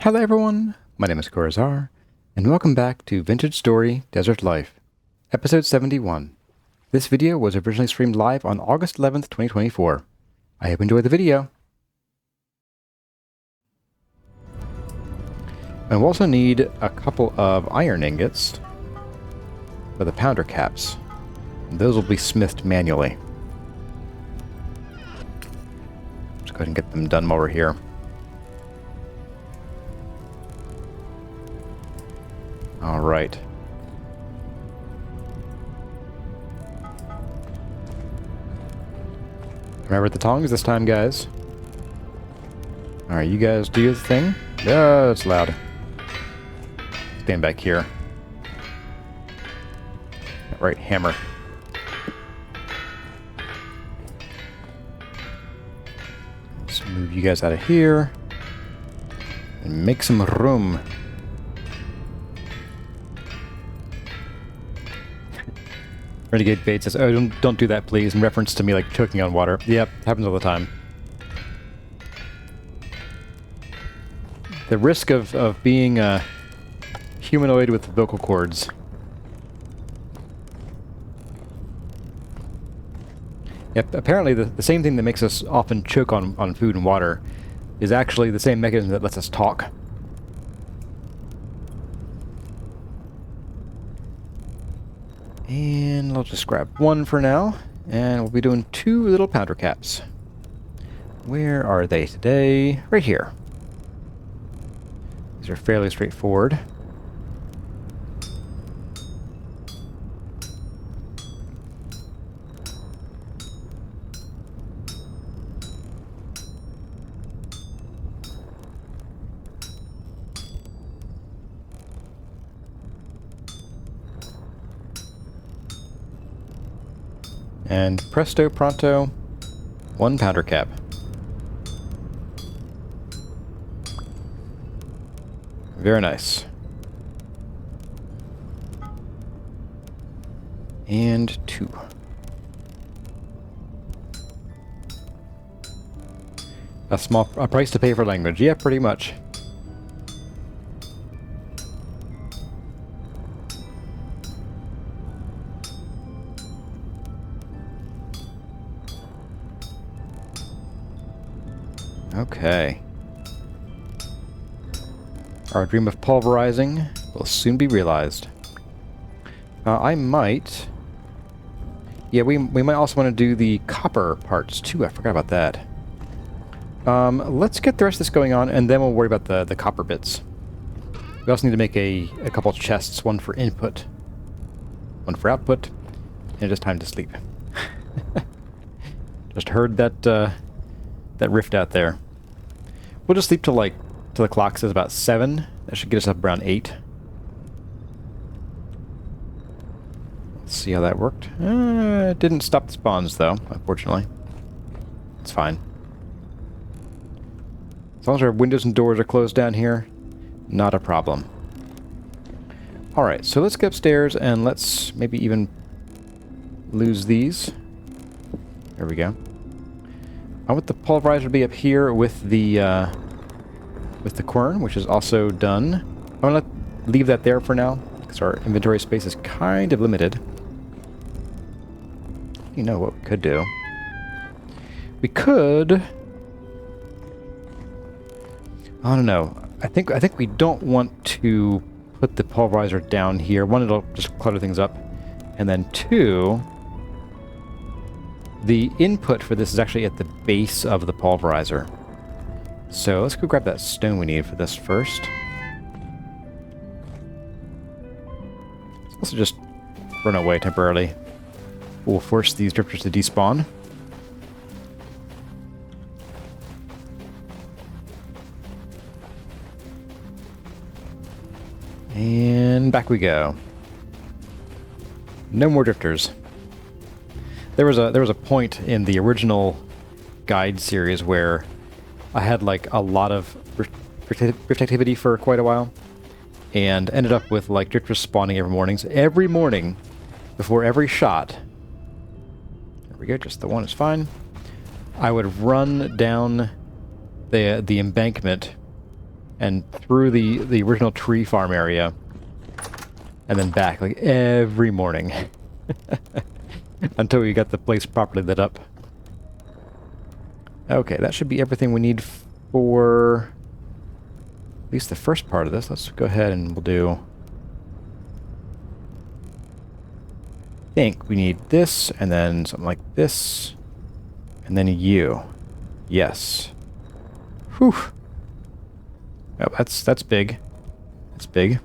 Hello everyone, my name is Corazar, and welcome back to Vintage Story Desert Life, episode 71. This video was originally streamed live on August 11th, 2024. I hope you enjoyed the video. And we'll also need a couple of iron ingots for the pounder caps. Those will be smithed manually. Let's go ahead and get them done while we're here. All right. Remember the tongs this time, guys. All right, you guys do your thing. Oh, it's loud. Stand back here. All right, hammer. Let's move you guys out of here and make some room. Renegade Bait says, "Oh, don't do that, please," in reference to me, like, choking on water. Yep, happens all the time. The risk of being a humanoid with vocal cords. Yep, apparently the same thing that makes us often choke on food and water is actually the same mechanism that lets us talk. And I'll just grab one for now, and we'll be doing 2 little pounder caps. Where are they today? Right here. These are fairly straightforward. And presto pronto, 1 pounder cap. Very nice. And 2. A price to pay for language. Yeah, pretty much. Okay. Our dream of pulverizing will soon be realized. I might... Yeah, we might also want to do the copper parts too. I forgot about that. Let's get the rest of this going on, and then we'll worry about the copper bits. We also need to make a couple chests, one for input, one for output, and just time to sleep. Just heard that that rift out there. We'll just sleep till the clock says about 7. That should get us up around 8. Let's see how that worked. It didn't stop the spawns though, unfortunately. It's fine. As long as our windows and doors are closed down here, not a problem. Alright, so let's get upstairs and let's maybe even lose these. There we go. I want the pulverizer to be up here with the quern, which is also done. I'm gonna leave that there for now, because our inventory space is kind of limited. You know what we could do? We could... I don't know. I think we don't want to put the pulverizer down here. 1, it'll just clutter things up. And then 2... the input for this is actually at the base of the pulverizer. So let's go grab that stone we need for this first. Let's also just run away temporarily. We'll force these drifters to despawn. And back we go. No more drifters. There was a point in the original guide series where I had like a lot of rift activity for quite a while, and ended up with like drifters spawning every morning before every shot. There we go, just the one is fine. I would run down the embankment and through the original tree farm area, and then back like every morning until we got the place properly lit up. Okay, that should be everything we need for at least the first part of this. Let's go ahead and we'll do... I think we need this, and then something like this, and then you. Yes. Whew. Oh, that's big. That's big.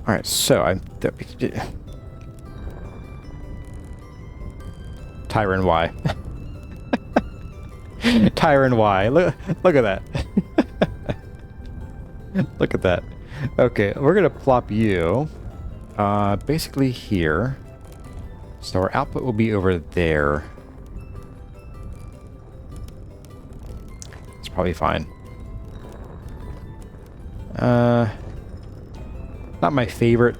All right, so Tyron Y. Tyron Y. Look at that. Look at that. Okay, we're gonna plop you basically here. So our output will be over there. It's probably fine. Not my favorite.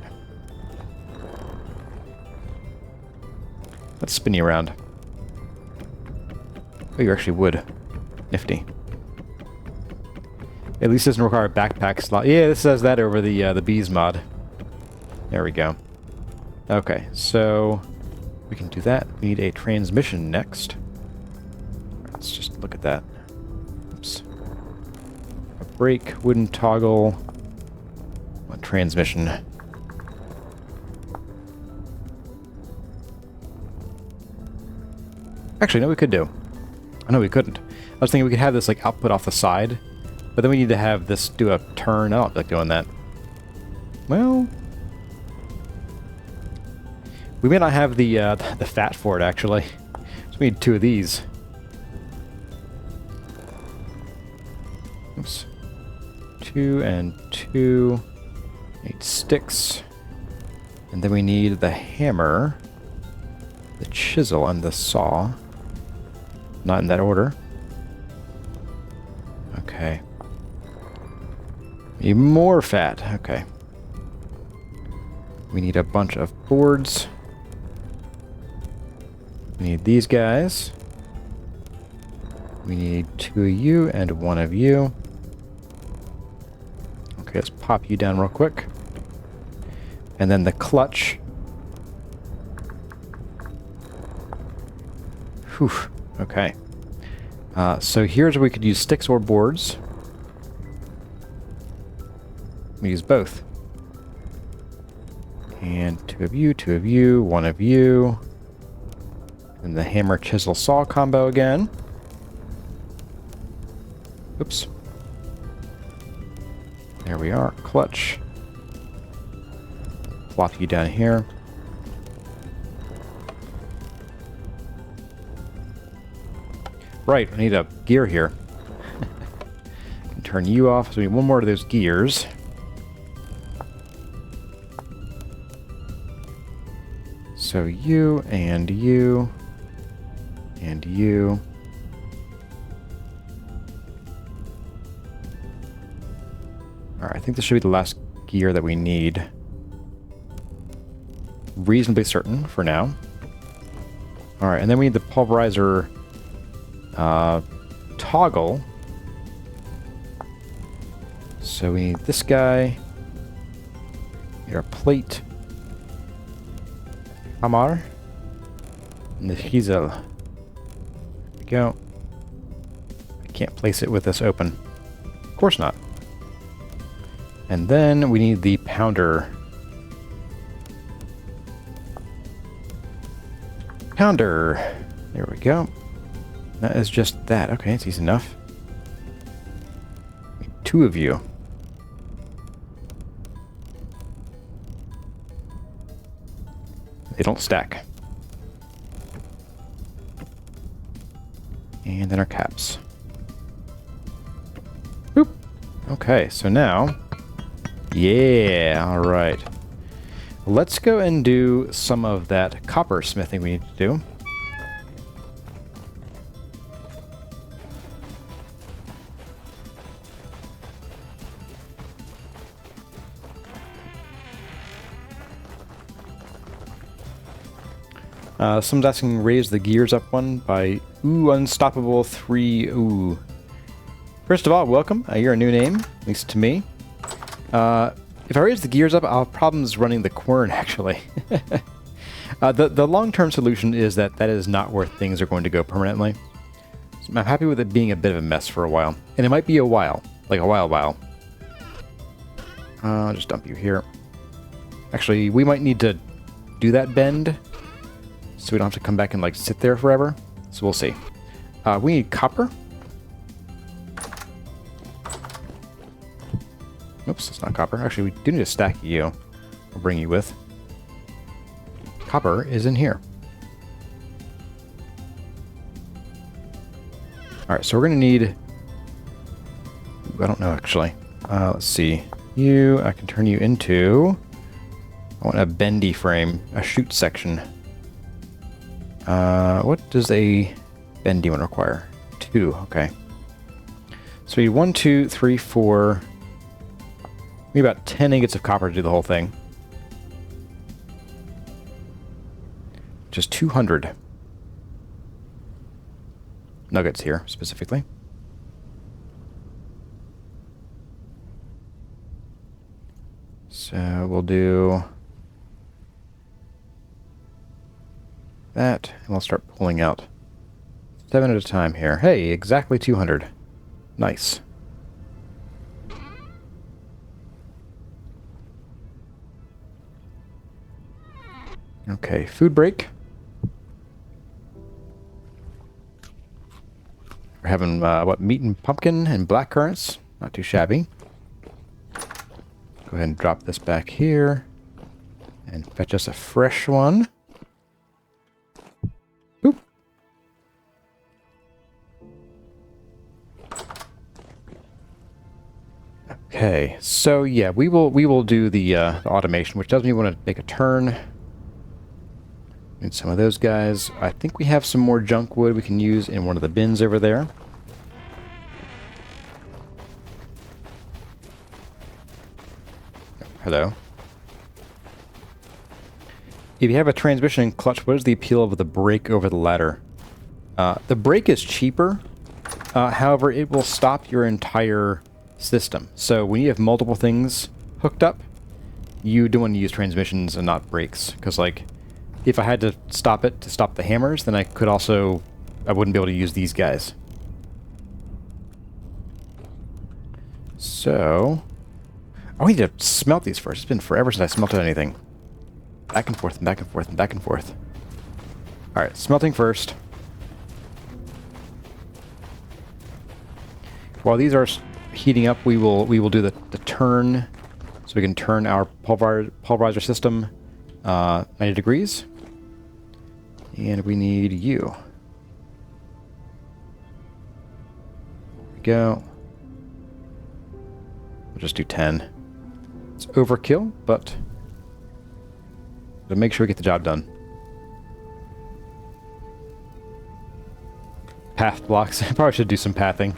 Let's spin you around. Oh, you actually would. Nifty. At least it doesn't require a backpack slot. Yeah, this says that over the bees mod. There we go. Okay, so we can do that. We need a transmission next. Let's just look at that. Oops. A brake, wooden toggle, a transmission. Actually, no, we could do. I know we couldn't. I was thinking we could have this like output off the side, but then we need to have this do a turn. I don't like doing that. Well, we may not have the fat for it actually. So we need two of these. Oops. 2 and 2. 8 sticks. And then we need the hammer, the chisel, and the saw. Not in that order. Okay. Need more fat. Okay. We need a bunch of boards. We need these guys. We need 2 of you and 1 of you. Okay, let's pop you down real quick. And then the clutch. Whew. Okay. So here's where we could use sticks or boards. We use both. And 2 of you, 1 of you. And the hammer, chisel, saw combo again. Oops. There we are. Clutch. Plop you down here. Right, I need a gear here. Can turn you off, so we need one more of those gears. So you, and you, and you. Alright, I think this should be the last gear that we need. Reasonably certain for now. Alright, and then we need the pulverizer toggle. So we need this guy. Need our plate. Hammer. And the chisel. There we go. I can't place it with this open. Of course not. And then we need the pounder. Pounder. There we go. That is just that. Okay, it's easy enough. Need 2 of you. They don't stack. And then our caps. Boop. Okay, so now... Yeah, alright. Let's go and do some of that copper smithing we need to do. Someone's asking, raise the gears up one by Unstoppable 3. Ooh. First of all, welcome. You're a new name, at least to me. If I raise the gears up, I'll have problems running the quern, actually. The long-term solution is that is not where things are going to go permanently. So I'm happy with it being a bit of a mess for a while. And it might be a while. Like a while. I'll just dump you here. Actually, we might need to do that bend, so we don't have to come back and like sit there forever. So we'll see. We need copper. Oops, it's not copper. Actually, we do need a stack of you. I'll bring you with. Copper is in here. Alright, so we're going to need... I don't know, actually. Let's see. You, I can turn you into... I want a bendy frame, a shoot section. What does a bendy one require? 2, okay. So we need 1, 2, 3, 4... We need about 10 ingots of copper to do the whole thing. Just 200 nuggets here, specifically. So we'll do that, and we'll start pulling out 7 at a time here. Hey, exactly 200. Nice. Okay, food break. We're having, what, meat and pumpkin and black currants. Not too shabby. Go ahead and drop this back here. And fetch us a fresh one. Boop. Okay, so yeah, we will do the automation, which does mean we want to make a turn. Need some of those guys. I think we have some more junk wood we can use in one of the bins over there. Hello. If you have a transmission clutch, what is the appeal of the brake over the ladder? The brake is cheaper. However, it will stop your entire system. So when you have multiple things hooked up, you don't want to use transmissions and not brakes. Because, like, if I had to stop it to stop the hammers, then I wouldn't be able to use these guys. So, I need to smelt these first. It's been forever since I smelted anything. Back and forth and back and forth and back and forth. Alright, smelting first. While these are heating up, we will do the turn, so we can turn our pulverizer system 90 degrees. And we need you. There we go. We'll just do 10. It's overkill, but to make sure we get the job done. Path blocks. I probably should do some pathing.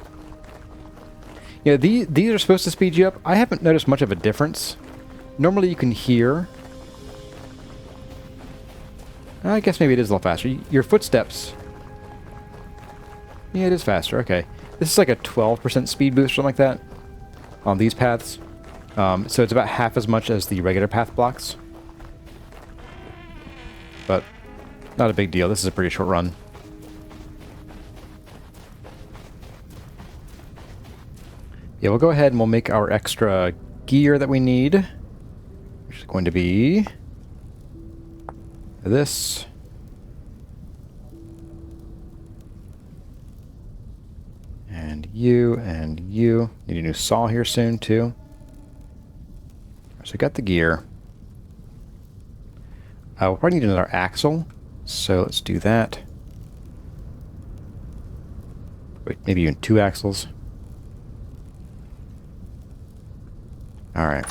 Yeah, these are supposed to speed you up. I haven't noticed much of a difference. Normally you can hear... I guess maybe it is a little faster. Your footsteps... Yeah, it is faster. Okay. This is like a 12% speed boost or something like that on these paths. So it's about half as much as the regular path blocks. But not a big deal. This is a pretty short run. Yeah, we'll go ahead and we'll make our extra gear that we need, which is going to be this. And you, and you. Need a new saw here soon, too. So we got the gear. We'll probably need another axle, so let's do that. Wait, maybe even 2 axles. Alright.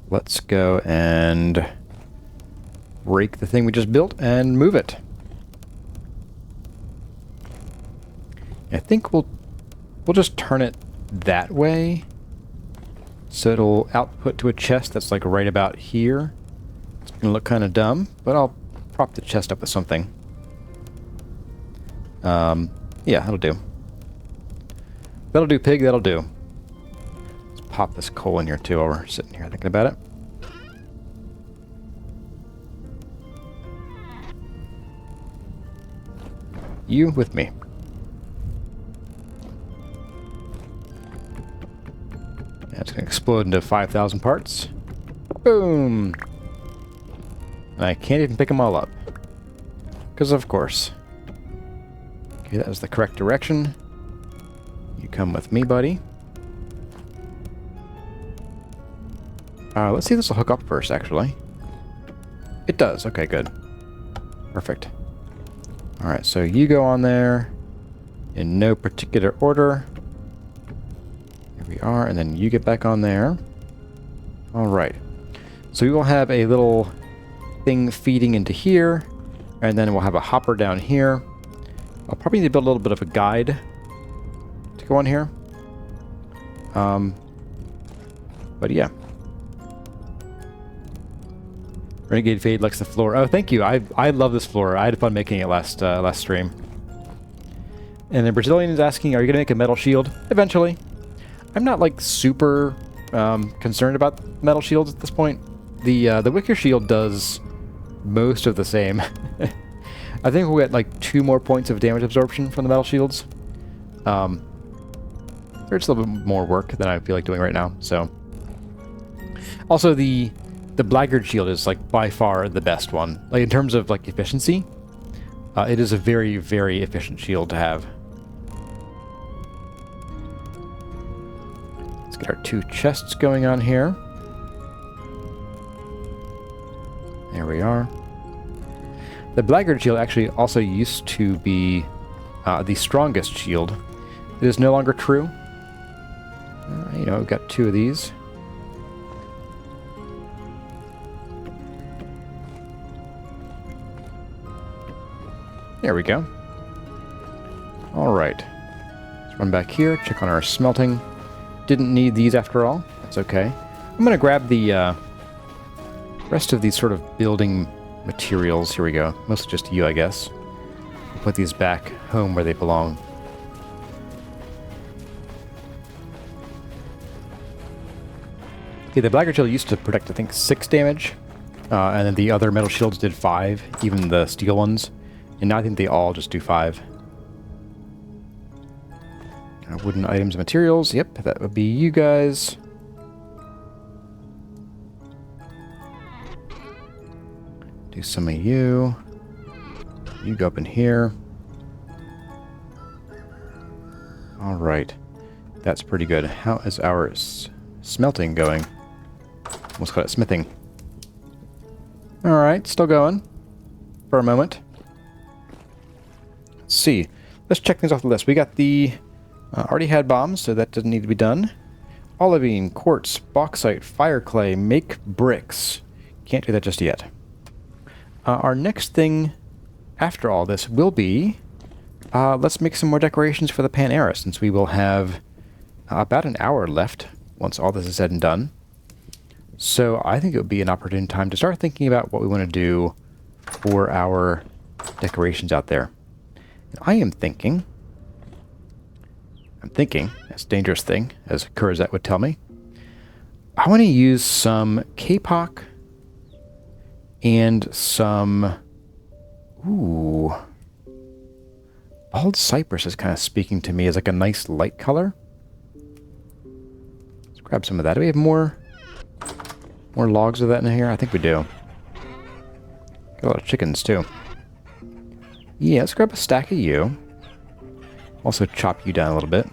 Let's go and break the thing we just built and move it. I think we'll just turn it that way, so it'll output to a chest that's like right about here. It's Gonna look kind of dumb, but I'll prop the chest up with something. Yeah, that'll do. That'll do, pig, that'll do. Let's pop this coal in here too while we're sitting here thinking about it. You with me. That's going to explode into 5,000 parts. Boom! And I can't even pick them all up. Because of course. Okay, that was the correct direction. You come with me, buddy. Let's see if this will hook up first, actually. It does. Okay, good. Perfect. Alright, so you go on there in no particular order. Here we are, and then you get back on there. Alright. So we will have a little thing feeding into here, and then we'll have a hopper down here. I'll probably need to build a little bit of a guide to go on here. But yeah. Renegade Fade likes the floor. Oh, thank you. I love this floor. I had fun making it last stream. And then Brazilian is asking, are you going to make a metal shield? Eventually. I'm not, like, super concerned about metal shields at this point. The wicker shield does most of the same. I think we'll get, like, 2 more points of damage absorption from the metal shields. There's a little bit more work than I feel like doing right now, so. Also, the Blackguard shield is, like, by far the best one. Like, in terms of, like, efficiency, it is a very, very efficient shield to have. Let's get our 2 chests going on here. There we are. The Blackguard shield actually also used to be the strongest shield. It is no longer true. You know, we've got 2 of these. There we go. Alright. Let's run back here, check on our smelting. Didn't need these after all. That's okay. I'm going to grab the rest of these sort of building materials. Here we go. Mostly just you, I guess. I'll put these back home where they belong. Okay, the Blackguard shield used to protect, I think, 6 damage. And then the other metal shields did 5, even the steel ones. And now I think they all just do 5. Wooden items and materials. Yep, that would be you guys. Do some of you. You go up in here. Alright. That's pretty good. How is our smelting going? Almost call it smithing. Alright, still going. For a moment. Let's see. Let's check things off the list. We got the... already had bombs, so that doesn't need to be done. Olivine, quartz, bauxite, fire clay, make bricks. Can't do that just yet. Our next thing after all this will be... let's make some more decorations for the Panera, since we will have about an hour left once all this is said and done. So I think it would be an opportune time to start thinking about what we want to do for our decorations out there. I'm thinking, that's a dangerous thing, as Kurzet would tell me. I want to use some Kapok and some... Ooh. Bald cypress is kind of speaking to me as like a nice light color. Let's grab some of that. Do we have more logs of that in here? I think we do. Got a lot of chickens, too. Yeah, let's grab a stack of you. Also chop you down a little bit.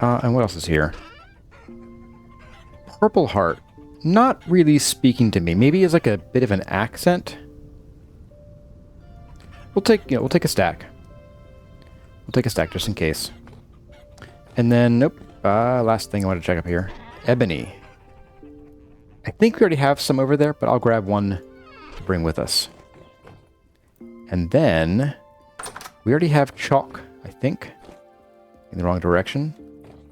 And what else is here? Purple heart. Not really speaking to me. Maybe as like a bit of an accent. We'll take a stack. We'll take a stack just in case. And then, nope. Last thing I want to check up here. Ebony. I think we already have some over there, but I'll grab one to bring with us. And then, we already have chalk, I think. In the wrong direction.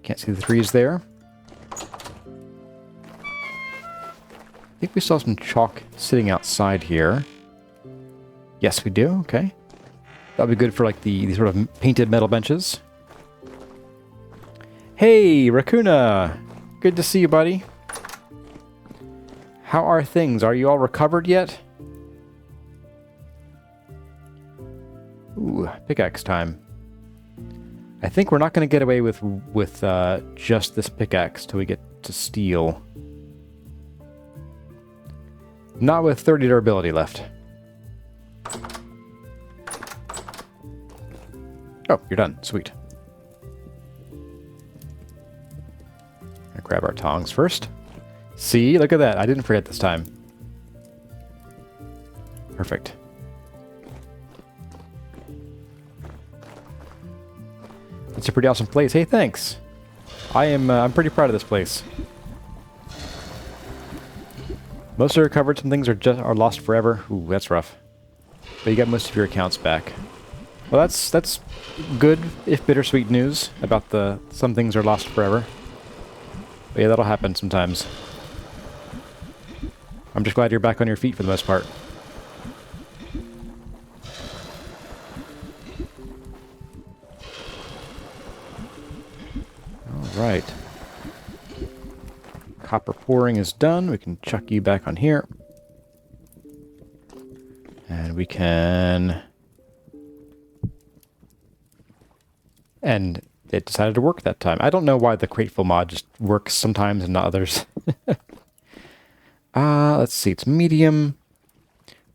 Can't see the trees there. I think we still have some chalk sitting outside here. Yes, we do. Okay. That'll be good for like the sort of painted metal benches. Hey, Raccoona! Good to see you, buddy. How are things? Are you all recovered yet? Ooh, pickaxe time. I think we're not going to get away with just this pickaxe till we get to steel. Not with 30 durability left. Oh, you're done. Sweet. I'll grab our tongs first. See? Look at that. I didn't forget this time. Perfect. It's a pretty awesome place. Hey, thanks. I'm pretty proud of this place. Most are recovered. Some things are lost forever. Ooh, that's rough. But you got most of your accounts back. Well, that's good, if bittersweet news about some things are lost forever. But yeah, that'll happen sometimes. I'm just glad you're back on your feet for the most part. All right. Copper pouring is done. We can chuck you back on here. And we can... And it decided to work that time. I don't know why the Crateful mod just works sometimes and not others. Let's see. It's medium.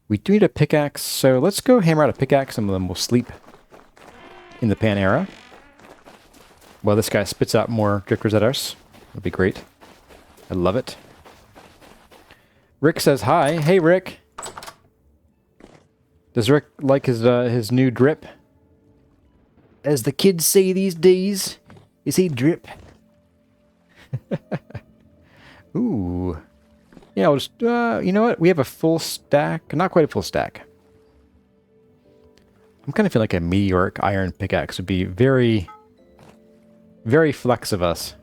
We do need a pickaxe, so let's go hammer out a pickaxe and then we'll sleep in the pan era. Well, this guy spits out more drifters at us. That'll be great. I love it. Rick says hi. Hey, Rick. Does Rick like his new drip? As the kids say these days, is he drip? Ooh. Yeah, I'll just, you know what? We have a full stack. Not quite a full stack. I'm kind of feeling like a meteoric iron pickaxe would be very, very flex of us.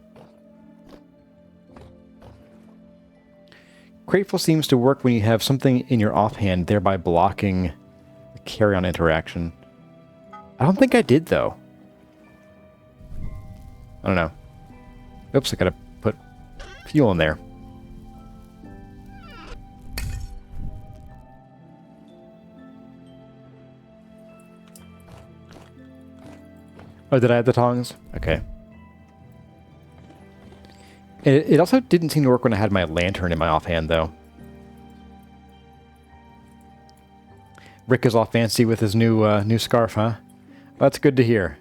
Grateful seems to work when you have something in your offhand, thereby blocking the carry-on interaction. I don't think I did, though. I don't know. Oops, I gotta put fuel in there. Oh, did I add the tongs? Okay. It also didn't seem to work when I had my lantern in my offhand, though. Rick is all fancy with his new scarf, huh? That's good to hear.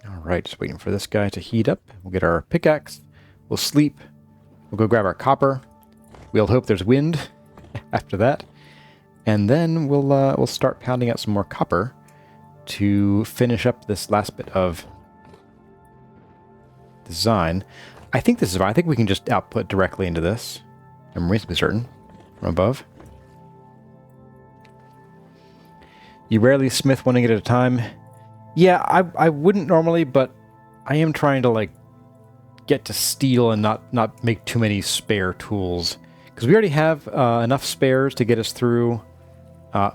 Alright, just waiting for this guy to heat up. We'll get our pickaxe. We'll sleep. We'll go grab our copper. We'll hope there's wind after that. And then we'll start pounding out some more copper to finish up this last bit of design. I think this is fine. I think we can just output directly into this. I'm reasonably certain. From above. You rarely smith one ingot at a time. Yeah, I wouldn't normally, but I am trying to like get to steel and not make too many spare tools. Because we already have enough spares to get us through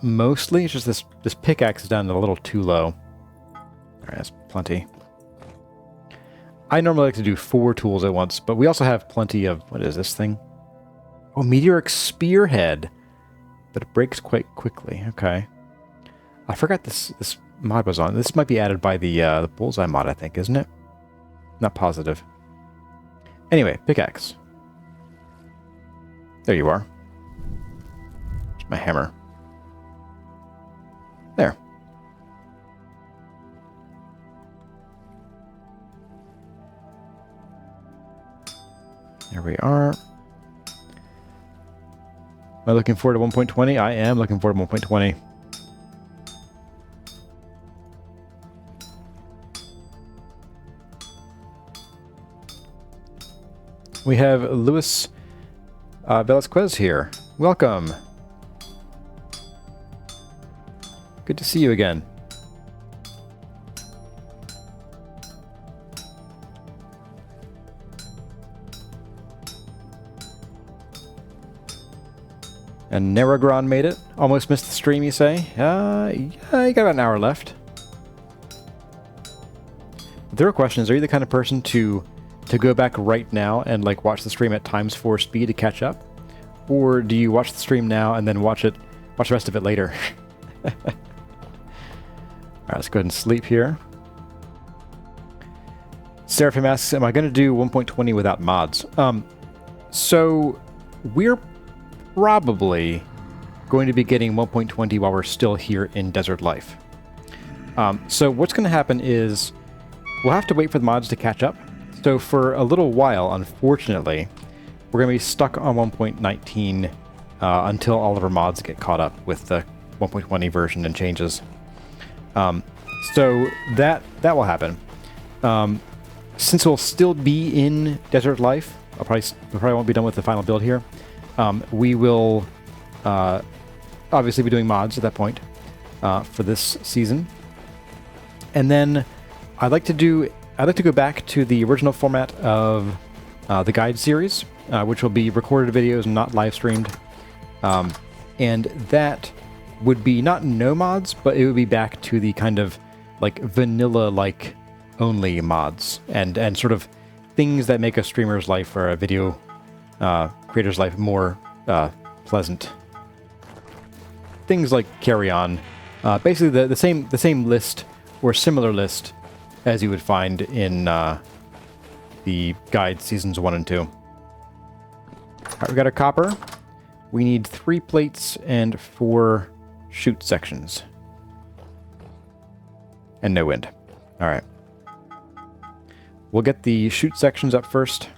mostly. It's just this pickaxe is down a little too low. Alright, that's plenty. I normally like to do 4 tools at once, but we also have plenty of... What is this thing? Oh, meteoric spearhead. But it breaks quite quickly. Okay. I forgot this mod was on. This might be added by the Bullseye mod, I think, isn't it? Not positive. Anyway, pickaxe. There you are. There's my hammer. There. There we are. Am I looking forward to 1.20? I am looking forward to 1.20. We have Luis Velasquez here. Welcome. Good to see you again. And Neragron made it. Almost missed the stream, you say? Yeah, you got about an hour left. The real question is, are you the kind of person to go back right now and like watch the stream at ×4 speed to catch up? Or do you watch the stream now and then watch the rest of it later? Alright, let's go ahead and sleep here. Seraphim asks, am I going to do 1.20 without mods? So we're probably going to be getting 1.20 while we're still here in Desert Life. So what's going to happen is we'll have to wait for the mods to catch up. So for a little while, unfortunately, we're going to be stuck on 1.19 until all of our mods get caught up with the 1.20 version and changes. So that will happen. Since we'll still be in Desert Life, we probably won't be done with the final build here. We will obviously be doing mods at that point for this season. And then I'd like to go back to the original format of the guide series, which will be recorded videos, not live streamed. And that would be not no mods, but it would be back to the kind of like vanilla-like only mods and sort of things that make a streamer's life or a video creator's life more pleasant. Things like carry on, basically the same list or similar list as you would find in the guide seasons 1 and 2. All right, we got a copper. We need 3 plates and 4 chute sections, and no wind. All right. We'll get the chute sections up first,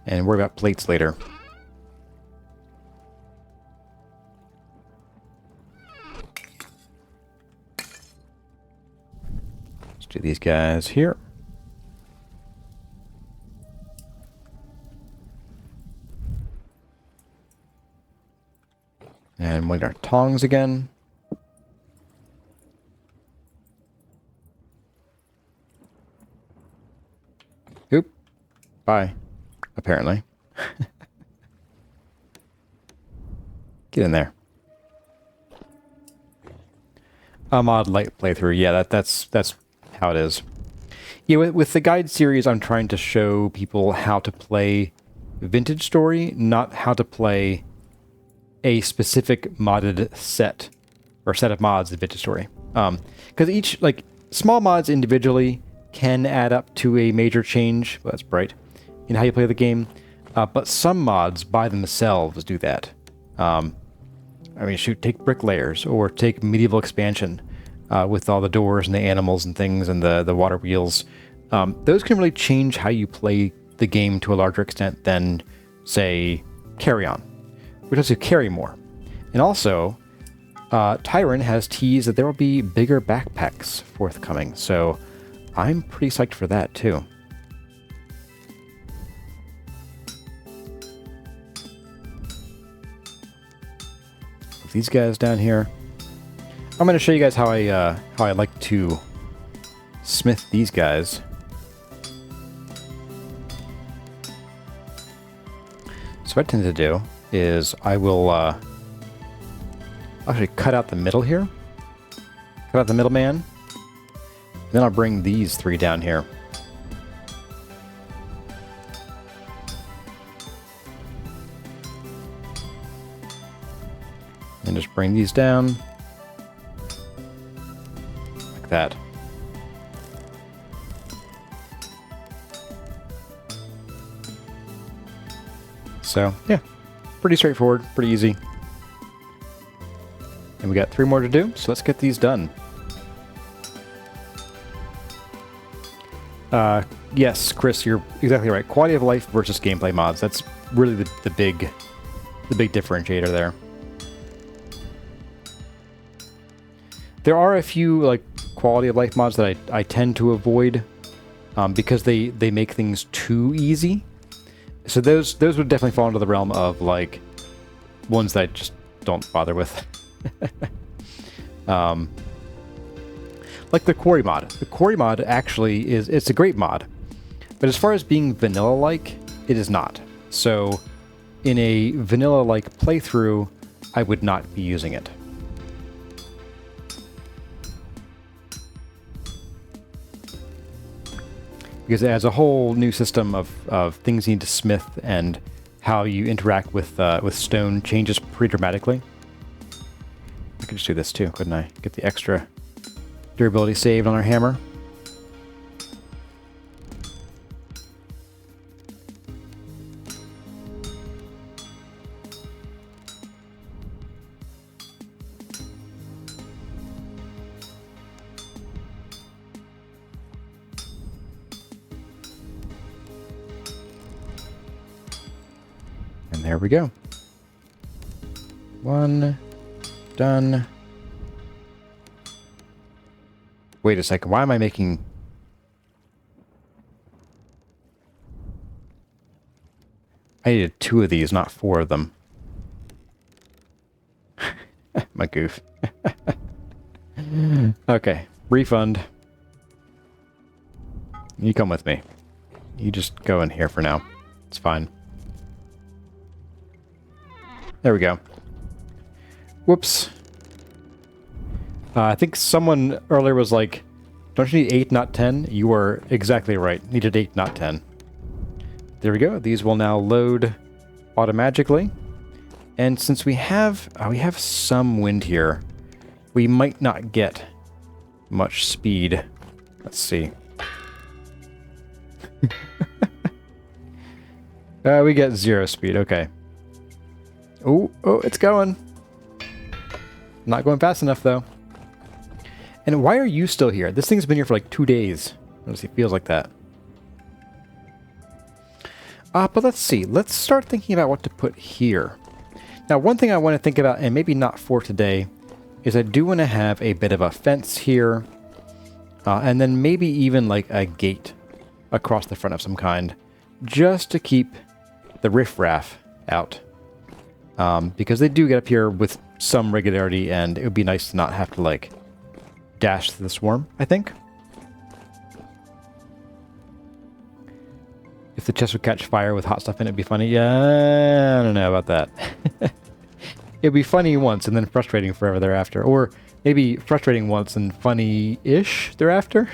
and worry about plates later. Let's do these guys here. And we'll get our tongs again. Oop. Bye. Apparently. Get in there. A mod light playthrough. Yeah, that's how it is. Yeah, with the guide series, I'm trying to show people how to play Vintage Story, not how to play a specific modded set or set of mods in Vintage Story. Because each, like, small mods individually can add up to a major change. Well, that's bright. In how you play the game. But some mods by themselves do that. I mean, shoot, take Bricklayers or take Medieval Expansion with all the doors and the animals and things and the water wheels. Those can really change how you play the game to a larger extent than, say, Carry On, which lets you carry more. And also, Tyron has teased that there will be bigger backpacks forthcoming, so I'm pretty psyched for that, too. With these guys down here, I'm going to show you guys how I like to smith these guys. So what I tend to do is I will actually cut out the middle here, cut out the middleman. Then I'll bring these 3 down here. And just bring these down. Like that. So, yeah. Pretty straightforward, pretty easy. And we got 3 more to do, so let's get these done. Yes, Chris, you're exactly right. Quality of life versus gameplay mods. That's really the big differentiator there. There are a few like quality of life mods that I tend to avoid because they make things too easy. So those would definitely fall into the realm of like ones that I just don't bother with. Like the quarry mod. The quarry mod actually it's a great mod, but as far as being vanilla-like, it is not. So in a vanilla-like playthrough, I would not be using it. Because it adds a whole new system of things you need to smith, and how you interact with stone changes pretty dramatically. I could just do this too, couldn't I? Get the extra durability saved on our hammer. And there we go. One. Done. Wait a second. Why am I making... I needed 2 of these, not 4 of them. My goof. Okay. Refund. You come with me. You just go in here for now. It's fine. There we go. Whoops. I think someone earlier was like, don't you need 8, not 10? You were exactly right. Needed 8, not 10. There we go. These will now load automatically. And since we have some wind here, we might not get much speed. Let's see. We get 0 speed. Okay. Oh, it's going. Not going fast enough, though. And why are you still here? This thing's been here for like 2 days. Honestly, it feels like that. But let's see. Let's start thinking about what to put here. Now, one thing I want to think about, and maybe not for today, is I do want to have a bit of a fence here. And then maybe even like a gate across the front of some kind. Just to keep the riffraff out. Because they do get up here with some regularity, and it would be nice to not have to, like, dash to the swarm, I think. If the chest would catch fire with hot stuff in it, it'd be funny. Yeah, I don't know about that. It'd be funny once, and then frustrating forever thereafter. Or maybe frustrating once and funny-ish thereafter.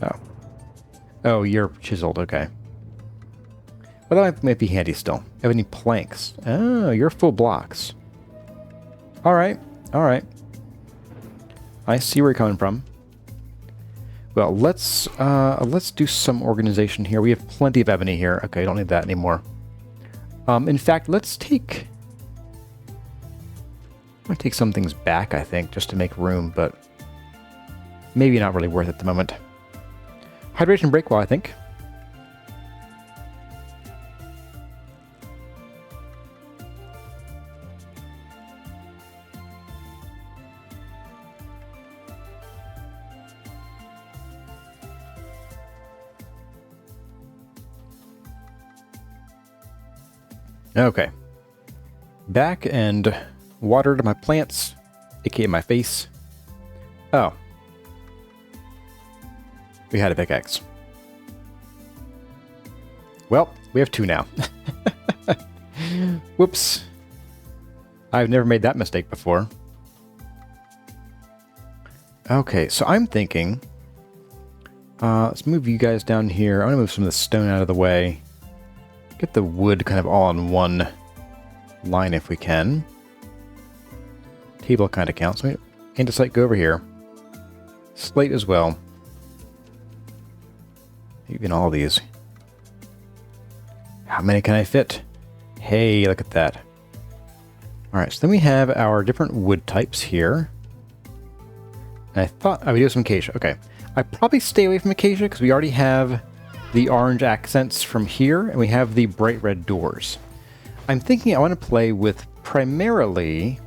Oh. Oh, you're chiseled, okay. Well, that might be handy still. Have any planks? Oh, you're full blocks. Alright, alright. I see where you're coming from. Well, let's do some organization here. We have plenty of ebony here. Okay, don't need that anymore. In fact, let's take... I'm going to take some things back, I think, just to make room, but maybe not really worth it at the moment. Hydration break wall, I think. Okay. Back and watered my plants, aka my face. Oh. We had a pickaxe. Well, we have 2 now. Whoops. I've never made that mistake before. Okay, so I'm thinking... let's move you guys down here. I'm going to move some of the stone out of the way. Get the wood kind of all on one line if we can. Table kind of counts. Andesite, go over here. Slate as well. Even all these. How many can I fit? Hey, look at that. Alright, so then we have our different wood types here. And I thought I would do some acacia. Okay. I'd probably stay away from acacia because we already have the orange accents from here, and we have the bright red doors. I'm thinking I want to play with primarily...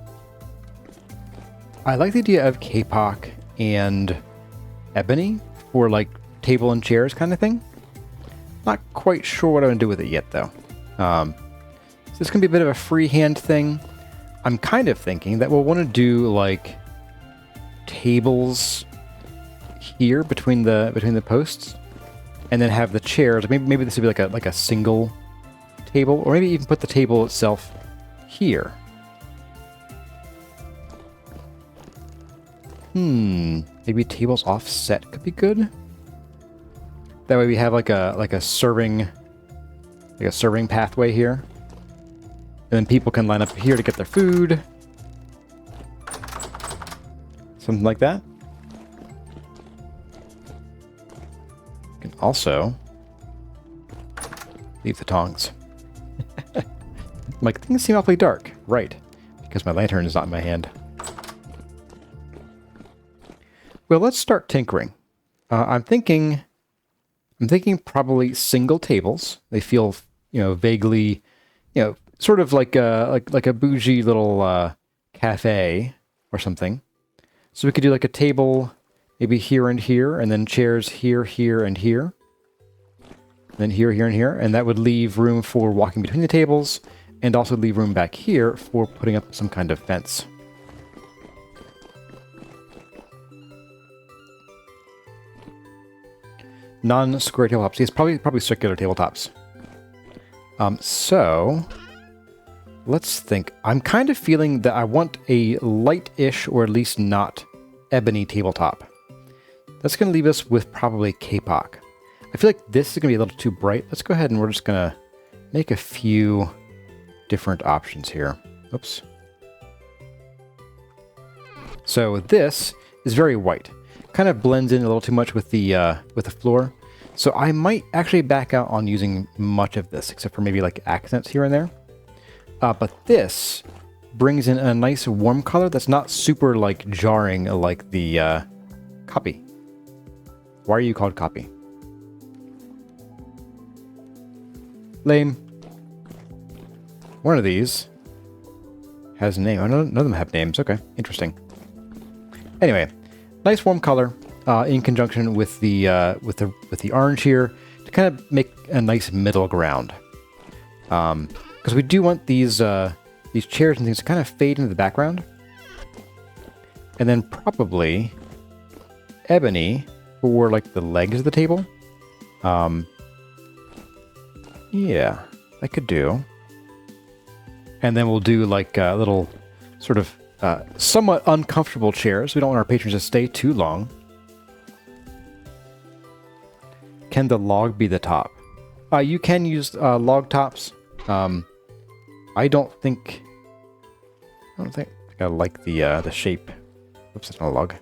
I like the idea of kapok and ebony for like table and chairs kind of thing. Not quite sure what I'm going to do with it yet, though. So this can be a bit of a freehand thing. I'm kind of thinking that we'll want to do like tables here between the posts. And then have the chairs. Maybe this would be like a single table, or maybe even put the table itself here. Maybe tables offset could be good. That way we have like a serving pathway here. And then people can line up here to get their food. Something like that. You can also leave the tongs. Like, things seem awfully dark. Right. Because my lantern is not in my hand. Well, let's start tinkering. I'm thinking probably single tables. They feel, vaguely, sort of like a bougie little cafe or something. So we could do like a table maybe here and here, and then chairs here, here, and here. Then here, here, and here. And that would leave room for walking between the tables, and also leave room back here for putting up some kind of fence. Non-square tabletops. Yes, probably circular tabletops. So let's think. I'm kind of feeling that I want a light-ish, or at least not, ebony tabletop. That's going to leave us with probably kapok. I feel like this is going to be a little too bright. Let's go ahead and we're just going to make a few different options here. Oops. So this is very white. Kind of blends in a little too much with the floor. So I might actually back out on using much of this, except for maybe like accents here and there. But this brings in a nice warm color that's not super like jarring like the copy. Why are you called copy? Lame. One of these has a name. None of them have names. Okay, interesting. Anyway, nice warm color in conjunction with the orange here to kind of make a nice middle ground. Because we do want these chairs and things to kind of fade into the background, and then probably ebony for like the legs of the table. Yeah, I could do. And then we'll do like little sort of somewhat uncomfortable chairs. We don't want our patrons to stay too long. Can the log be the top? You can use log tops. I don't think I like the shape. Oops, that's not a log.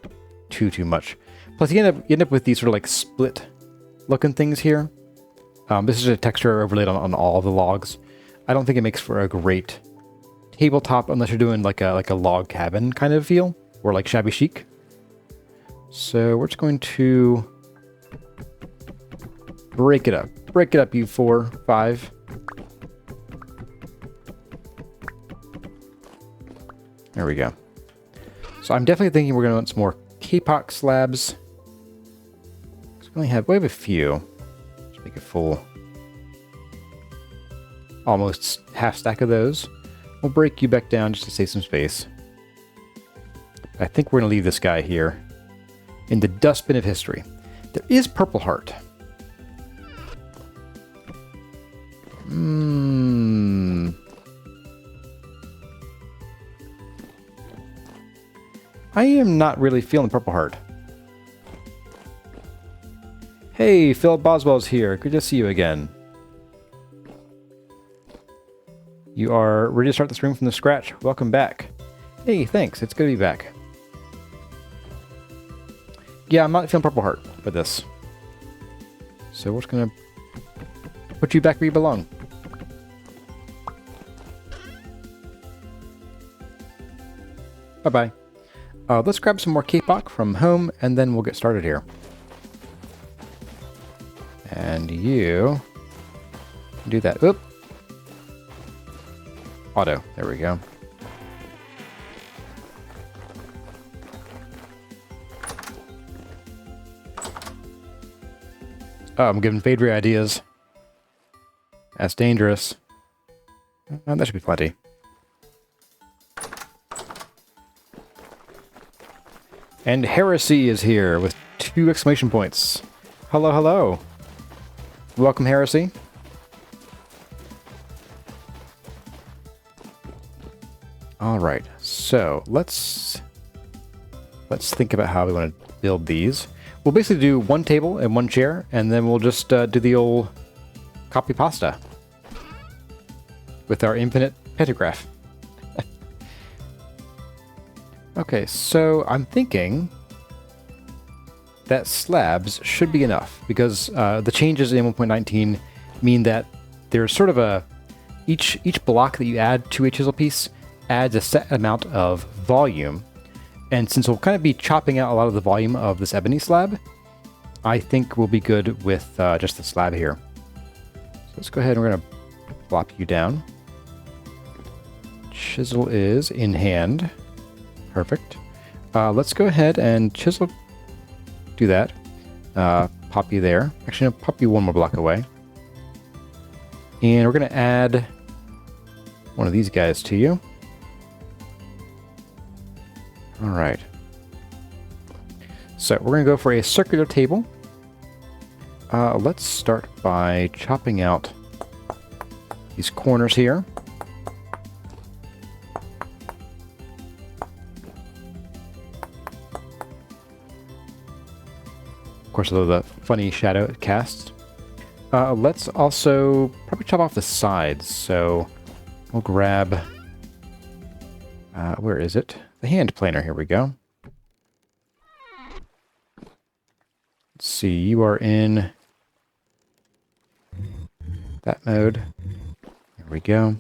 Too much. Plus, you end up with these sort of like split looking things here. This is a texture overlaid on all the logs. I don't think it makes for a great tabletop unless you're doing like a log cabin kind of feel, or like shabby chic. So we're just going to break it up. Break it up, you 4, 5. There we go. So I'm definitely thinking we're going to want some more kapok slabs. We have a few. Just make a full, almost half stack of those. We'll break you back down just to save some space. I think we're going to leave this guy here in the dustbin of history. There is Purple Heart. I am not really feeling Purple Heart. Hey, Philip Boswell's here. Good to see you again. You are ready to start the stream from the scratch. Welcome back. Hey, thanks. It's good to be back. Yeah, I'm not feeling Purple Heart for this. So we're just going to put you back where you belong. Bye-bye. Let's grab some more kapok from home, and then we'll get started here. And you do that. Oop. Auto. There we go. Oh, I'm giving Phaedra ideas. That's dangerous. That should be plenty. And Heresy is here with 2 exclamation points. Hello, hello. Welcome, Heresy. All right, so let's think about how we want to build these. We'll basically do one table and one chair, and then we'll just do the old copy pasta with our infinite pentagraph. Okay, so I'm thinking that slabs should be enough because the changes in 1.19 mean that there's sort of each block that you add to a chisel piece adds a set amount of volume. And since we'll kind of be chopping out a lot of the volume of this ebony slab, I think we'll be good with just the slab here. So let's go ahead and we're going to plop you down. Chisel is in hand. Perfect. Let's go ahead and chisel. Do that. Pop you there. Actually, I'll pop you one more block away. And we're going to add one of these guys to you. All right. So we're going to go for a circular table. Let's start by chopping out these corners here. Of course, the funny shadow it casts. Let's also probably chop off the sides. So we'll grab, where is it? The hand planer, here we go. Let's see, you are in that mode. There we go.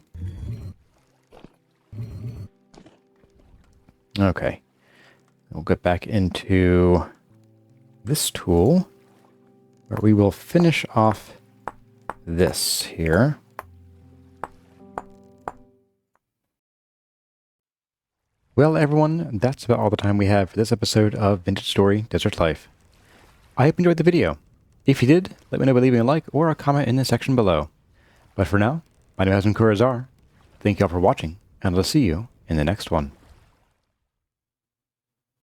Okay. We'll get back into this tool, where we will finish off this here. Well, everyone, that's about all the time we have for this episode of Vintage Story Desert Life. I hope you enjoyed the video. If you did, let me know by leaving a like or a comment in the section below. But for now, my name is Kurazar. Thank you all for watching, and I'll see you in the next one.